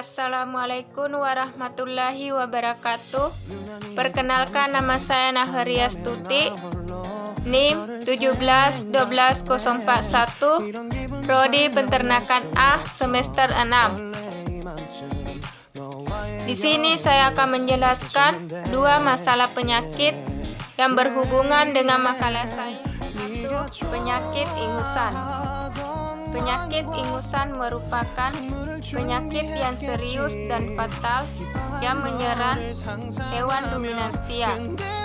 Assalamualaikum warahmatullahi wabarakatuh. Perkenalkan, nama saya Nahria Stuti, NIM 1712041, Prodi Peternakan A, semester 6. Di sini saya akan menjelaskan dua masalah penyakit yang berhubungan dengan makalah saya. Satu, penyakit ingusan. Penyakit ingusan merupakan penyakit yang serius dan fatal yang menyerang hewan ruminansia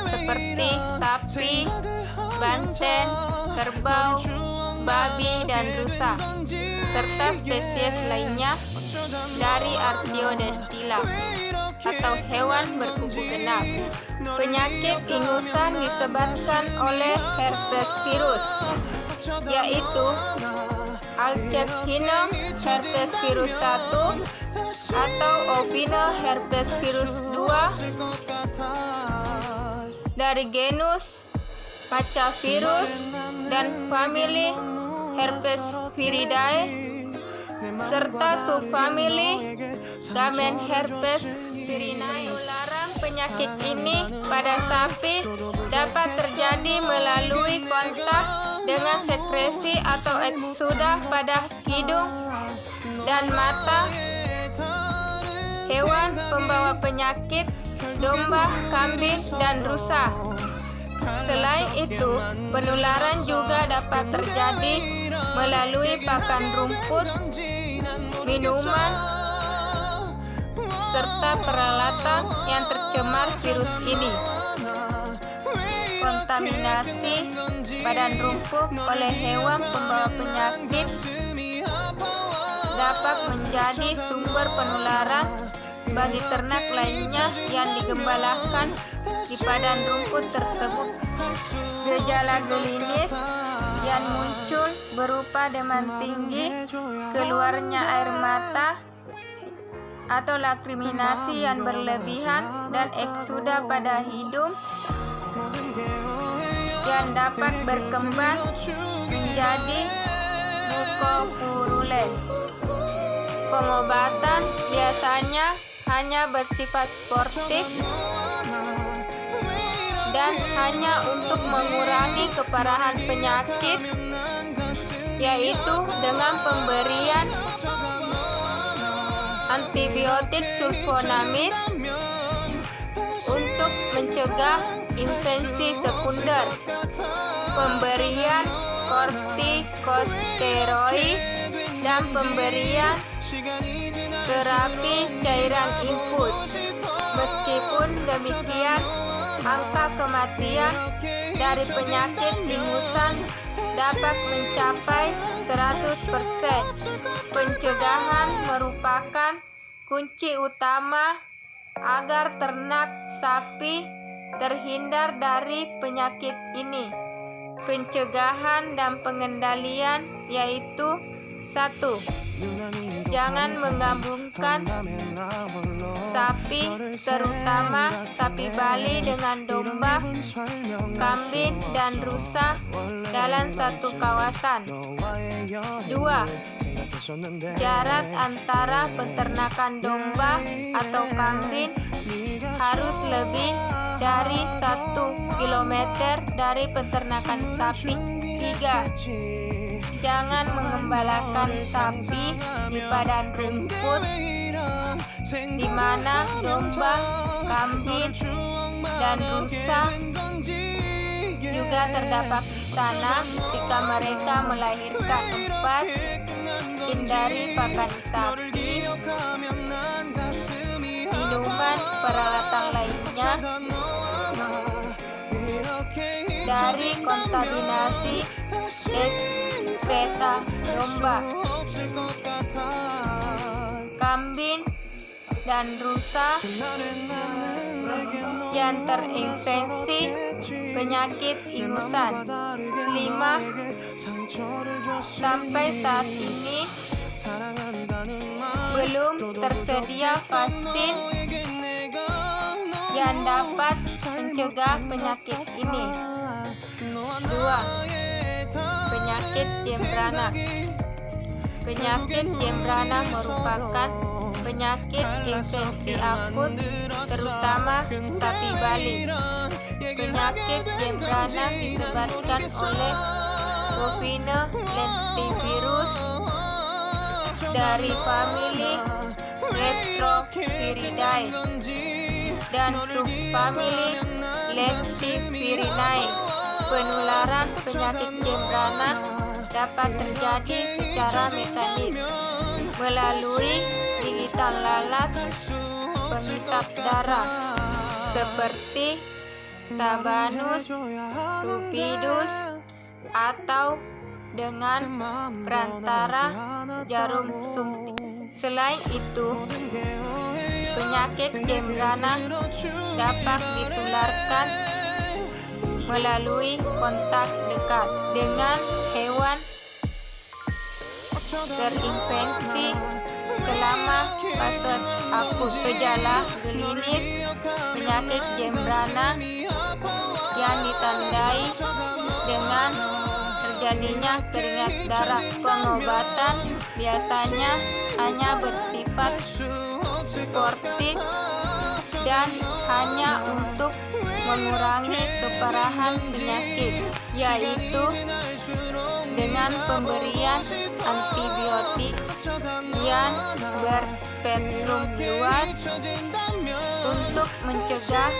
seperti sapi, banteng, kerbau, babi, dan rusa, serta spesies lainnya dari Artiodactyla atau hewan berkuku genap. Penyakit ingusan disebabkan oleh herpes virus, yaitu Alzheimer herpes virus 1 atau ovino herpes virus 2 dari genus Pachavirus dan famili Herpesviridae serta subfamili Gamenherpesvirinae. Penularan penyakit ini pada sapi dapat terjadi melalui kontak dengan sekresi atau eksuda pada hidung dan mata hewan pembawa penyakit domba, kambing, dan rusa. Selain itu, penularan juga dapat terjadi melalui pakan rumput, minuman, serta peralatan yang tercemar virus ini. Kontaminasi badan rumput oleh hewan pembawa penyakit dapat menjadi sumber penularan bagi ternak lainnya yang digembalakan di padang rumput tersebut. Gejala klinis yang muncul berupa demam tinggi, keluarnya air mata atau lakriminasi yang berlebihan, dan eksuda pada hidung yang dapat berkembang menjadi mukopurulen. Pengobatan biasanya hanya bersifat sportif dan hanya untuk mengurangi keparahan penyakit, yaitu dengan pemberian antibiotik sulfonamid untuk mencegah infeksi sekunder, pemberian kortikosteroid, dan pemberian terapi cairan infus. Meskipun demikian, angka kematian dari penyakit ingusan dapat mencapai 100%. Pencegahan merupakan kunci utama agar ternak sapi terhindar dari penyakit ini. Pencegahan dan pengendalian yaitu: 1. Jangan menggabungkan sapi, terutama sapi Bali, dengan domba, kambing, dan rusa dalam satu kawasan. 2. Jarak antara peternakan domba atau kambing harus lebih dari 1 kilometer dari peternakan sapi. 3. Jangan mengembalakan sapi di padang rumput di mana domba, kambing, dan rusa juga terdapat di sana ketika mereka melahirkan. 4. Hindari pakan sapi, minuman, peralatan lainnya dari kontaminasi excreta domba, kambing, dan rusa yang terinfeksi penyakit ingusan. 5. Sampai saat ini belum tersedia vaksin yang dapat mencegah penyakit ini. 2. Penyakit jembrana. Penyakit jembrana merupakan penyakit infeksi akut, terutama sapi Bali. Penyakit Jembrana disebabkan oleh bovine lentivirus dari famili Retrovirinae dan subfamili Lentivirinae. Penularan penyakit Jembrana dapat terjadi secara mekanik melalui gigitan lalat pengisap darah seperti Tabanus rufidus atau dengan perantara jarum suntik. Selain itu, penyakit Jembrana dapat ditularkan melalui kontak dekat dengan hewan terinfeksi selama fase akut. Gejala klinis penyakit Jembrana yang ditandai dengan terjadinya keringat darah. Pengobatan biasanya hanya bersifat suportif dan hanya untuk mengurangi keparahan penyakit, yaitu dengan pemberian antibiotik yang berspektrum luas untuk mencegah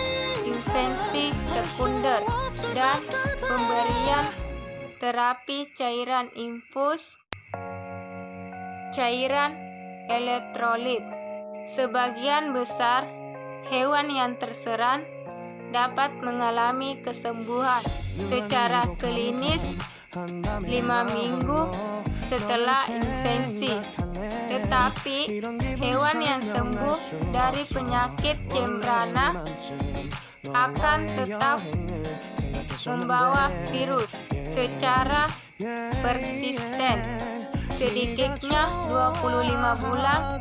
infeksi sekunder dan pemberian terapi cairan infus, cairan elektrolit. Sebagian besar hewan yang terserang dapat mengalami kesembuhan secara klinis 5 minggu setelah infeksi. Tetapi hewan yang sembuh dari penyakit Jembrana akan tetap membawa virus secara persisten, sedikitnya 25 bulan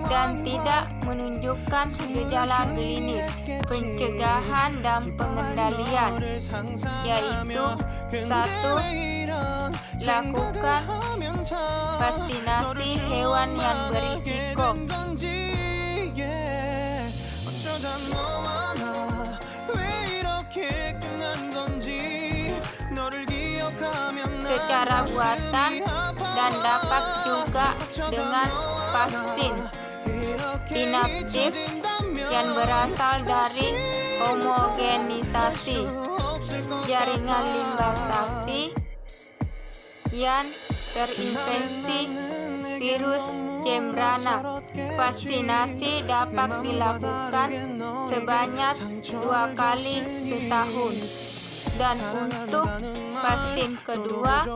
dan tidak menunjukkan gejala klinis. Pencegahan dan pengendalian, yaitu 1. Lakukan vaksinasi hewan yang berisiko. Secara buatan dan dapat juga dengan vaksin inaktif yang berasal dari homogenisasi jaringan limbah sapi yang terinfeksi virus Jembrana. Vaksinasi dapat dilakukan sebanyak 2 kali setahun. Dan untuk vaksin kedua,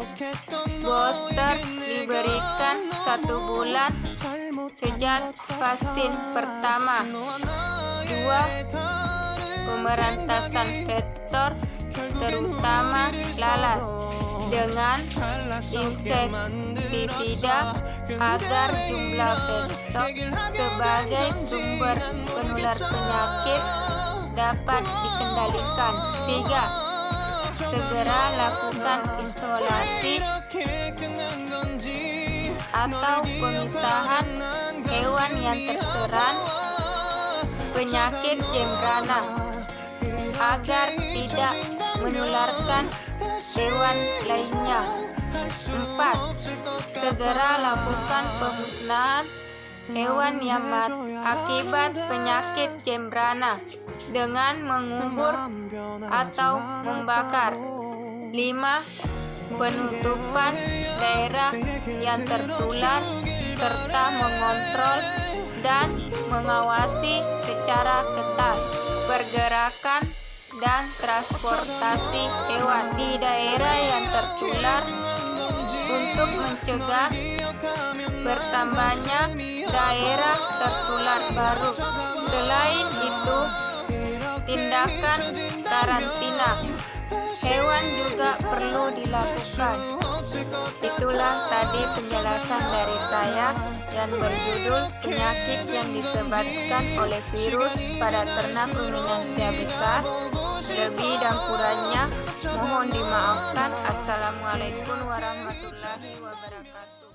booster diberikan 1 bulan sejak vaksin pertama. 2. Pemberantasan vektor terutama lalat dengan insektisida agar jumlah vektor sebagai sumber penular penyakit dapat dikendalikan. 3. Segera lakukan isolasi atau pemisahan hewan yang terserang penyakit Jembrana agar tidak menularkan hewan lainnya. 4. Segera lakukan pemusnahan hewan yang mati akibat penyakit Jembrana dengan mengubur atau membakar. 5. Penutupan daerah yang tertular serta mengontrol dan mengawasi secara ketat pergerakan dan transportasi hewan di daerah yang tertular untuk mencegah bertambahnya daerah tertular baru. Selain itu, tindakan karantina hewan juga perlu dilakukan. Itulah tadi penjelasan dari saya yang berjudul penyakit yang disebabkan oleh virus pada ternak ruminansia besar. Lebih dan kurangnya mohon dimaafkan. Assalamualaikum warahmatullahi wabarakatuh.